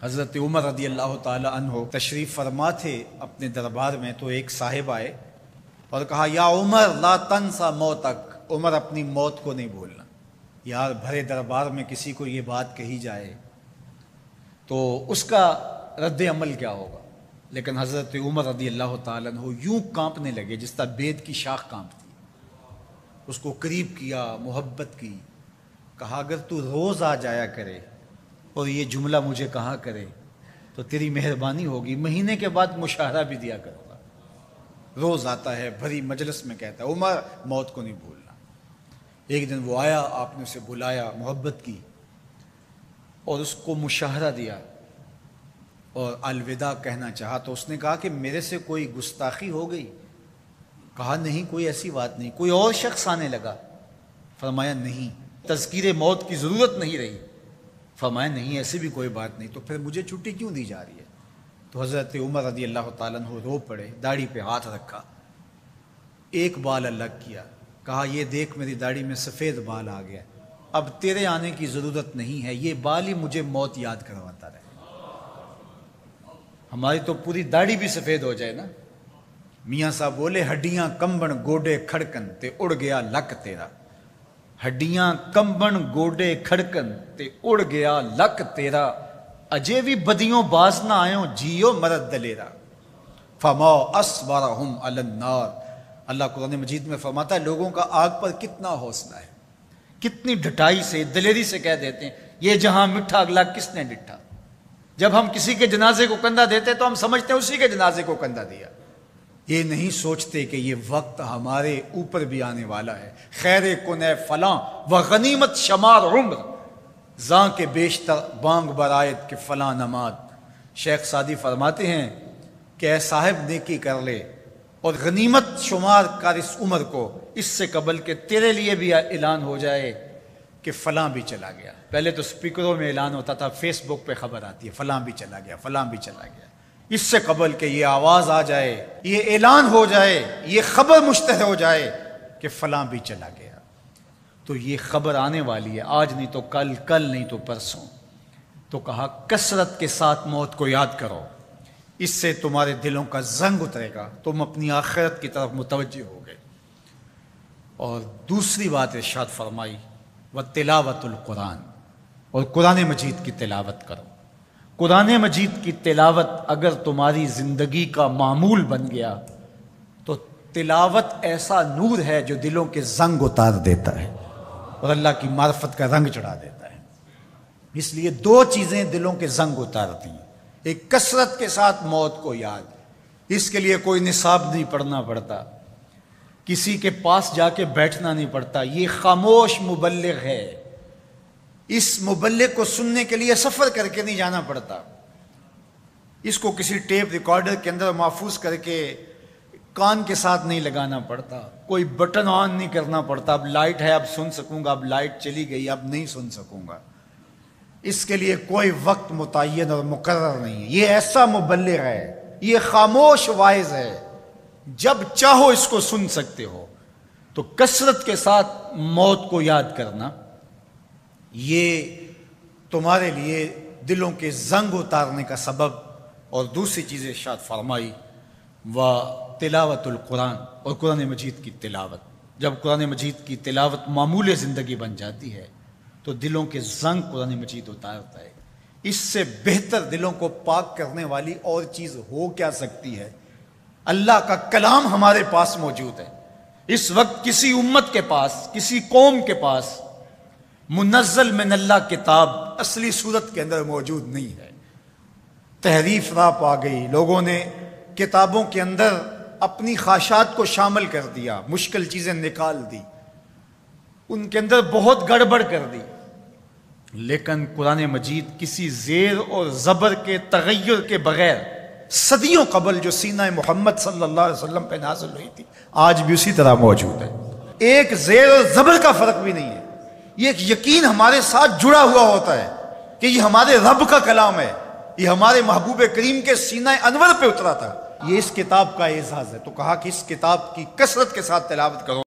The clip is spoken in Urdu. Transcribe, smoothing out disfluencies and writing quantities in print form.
حضرت عمر رضی اللہ تعالی عنہ تشریف فرما تھے اپنے دربار میں، تو ایک صاحب آئے اور کہا یا عمر لا تنسا موتک، عمر اپنی موت کو نہیں بھولنا۔ یار بھرے دربار میں کسی کو یہ بات کہی جائے تو اس کا رد عمل کیا ہوگا، لیکن حضرت عمر رضی اللہ تعالیٰ عنہ یوں کانپنے لگے جس طرح بید کی شاخ کانپتی۔ اس کو قریب کیا، محبت کی، کہا اگر تو روز آ جایا کرے اور یہ جملہ مجھے کہا کرے تو تیری مہربانی ہوگی، مہینے کے بعد مشاہرہ بھی دیا کروں گا۔ روز آتا ہے، بھری مجلس میں کہتا ہے عمر موت کو نہیں بھولنا۔ ایک دن وہ آیا، آپ نے اسے بلایا، محبت کی اور اس کو مشاہرہ دیا اور الوداع کہنا چاہا تو اس نے کہا کہ میرے سے کوئی گستاخی ہو گئی؟ کہا نہیں، کوئی ایسی بات نہیں۔ کوئی اور شخص آنے لگا؟ فرمایا نہیں۔ تذکیر موت کی ضرورت نہیں رہی؟ فرمایا نہیں، ایسی بھی کوئی بات نہیں۔ تو پھر مجھے چھٹی کیوں دی جا رہی ہے؟ تو حضرت عمر رضی اللہ تعالیٰ عنہ رو پڑے، داڑھی پہ ہاتھ رکھا، ایک بال الگ کیا، کہا یہ دیکھ میری داڑھی میں سفید بال آ گیا، اب تیرے آنے کی ضرورت نہیں ہے، یہ بال ہی مجھے موت یاد کرواتا رہے۔ ہماری تو پوری داڑھی بھی سفید ہو جائے نا۔ میاں صاحب بولے ہڈیاں کمبن گوڈے کھڑکن تے اڑ گیا لک تیرا، ہڈیاں کمبن گوڈے کھڑکن تے اڑ گیا لک تیرا، اجے بھی بدیوں باز نہ آئیں جیو مرد دلیرا، فما اصبرہم علی النار۔ اللہ قرآن مجید میں فرماتا ہے لوگوں کا آگ پر کتنا حوصلہ ہے، کتنی ڈٹائی سے، دلیری سے کہہ دیتے ہیں یہ جہاں مٹھا اگلا کس نے ڈٹھا۔ جب ہم کسی کے جنازے کو کندھا دیتے تو ہم سمجھتے ہیں اسی کے جنازے کو کندھا دیا، یہ نہیں سوچتے کہ یہ وقت ہمارے اوپر بھی آنے والا ہے۔ خیر کنے فلاں و غنیمت شمار عمر، زاں کے بیشتر بانگ برآیت کہ فلاں نماد۔ شیخ سعدی فرماتے ہیں کہ اے صاحب نیکی کر لے اور غنیمت شمار کر اس عمر کو، اس سے قبل کہ تیرے لیے بھی اعلان ہو جائے کہ فلاں بھی چلا گیا۔ پہلے تو سپیکروں میں اعلان ہوتا تھا، فیس بک پہ خبر آتی ہے فلاں بھی چلا گیا، فلاں بھی چلا گیا۔ اس سے قبل کہ یہ آواز آ جائے، یہ اعلان ہو جائے، یہ خبر مشتہر ہو جائے کہ فلاں بھی چلا گیا، تو یہ خبر آنے والی ہے، آج نہیں تو کل، کل نہیں تو پرسوں۔ تو کہا کثرت کے ساتھ موت کو یاد کرو، اس سے تمہارے دلوں کا زنگ اترے گا، تم اپنی آخرت کی طرف متوجہ ہو گئے۔ اور دوسری بات ارشاد فرمائی وَتِلَاوَةُ الْقُرْآنِ، اور قرآن مجید کی تلاوت کرو۔ قرآن مجید کی تلاوت اگر تمہاری زندگی کا معمول بن گیا تو تلاوت ایسا نور ہے جو دلوں کے زنگ اتار دیتا ہے اور اللہ کی معرفت کا رنگ چڑھا دیتا ہے۔ اس لیے دو چیزیں دلوں کے زنگ اتارتی ہیں، ایک کثرت کے ساتھ موت کو یاد، اس کے لیے کوئی نصاب نہیں پڑھنا پڑتا، کسی کے پاس جا کے بیٹھنا نہیں پڑتا، یہ خاموش مبلغ ہے، اس مبلغ کو سننے کے لیے سفر کر کے نہیں جانا پڑتا، اس کو کسی ٹیپ ریکارڈر کے اندر محفوظ کر کے کان کے ساتھ نہیں لگانا پڑتا، کوئی بٹن آن نہیں کرنا پڑتا، اب لائٹ ہے اب سن سکوں گا، اب لائٹ چلی گئی اب نہیں سن سکوں گا، اس کے لیے کوئی وقت متعین اور مقرر نہیں ہے۔ یہ ایسا مبلغ ہے، یہ خاموش واعظ ہے، جب چاہو اس کو سن سکتے ہو۔ تو کثرت کے ساتھ موت کو یاد کرنا یہ تمہارے لیے دلوں کے زنگ اتارنے کا سبب۔ اور دوسری چیز ارشاد فرمائی وَتِلَاوَةُ الْقُرْآنِ، اور قرآن مجید کی تلاوت۔ جب قرآن مجید کی تلاوت معمول زندگی بن جاتی ہے تو دلوں کے زنگ قرآن مجید اتارتا ہے۔ اس سے بہتر دلوں کو پاک کرنے والی اور چیز ہو کیا سکتی ہے؟ اللہ کا کلام ہمارے پاس موجود ہے۔ اس وقت کسی امت کے پاس، کسی قوم کے پاس منزل من اللہ کتاب اصلی صورت کے اندر موجود نہیں ہے۔ تحریف راہ پا گئی، لوگوں نے کتابوں کے اندر اپنی خواہشات کو شامل کر دیا، مشکل چیزیں نکال دی، ان کے اندر بہت گڑبڑ کر دی، لیکن قرآن مجید کسی زیر اور زبر کے تغیر کے بغیر صدیوں قبل جو سینہ محمد صلی اللہ علیہ وسلم پہ نازل ہوئی تھی آج بھی اسی طرح موجود ہے۔ ایک زیر اور زبر کا فرق بھی نہیں ہے، یہ ایک یقین ہمارے ساتھ جڑا ہوا ہوتا ہے کہ یہ ہمارے رب کا کلام ہے، یہ ہمارے محبوب کریم کے سینہ انور پہ اترا تھا، یہ اس کتاب کا اعزاز ہے۔ تو کہا کہ اس کتاب کی کثرت کے ساتھ تلاوت کرو۔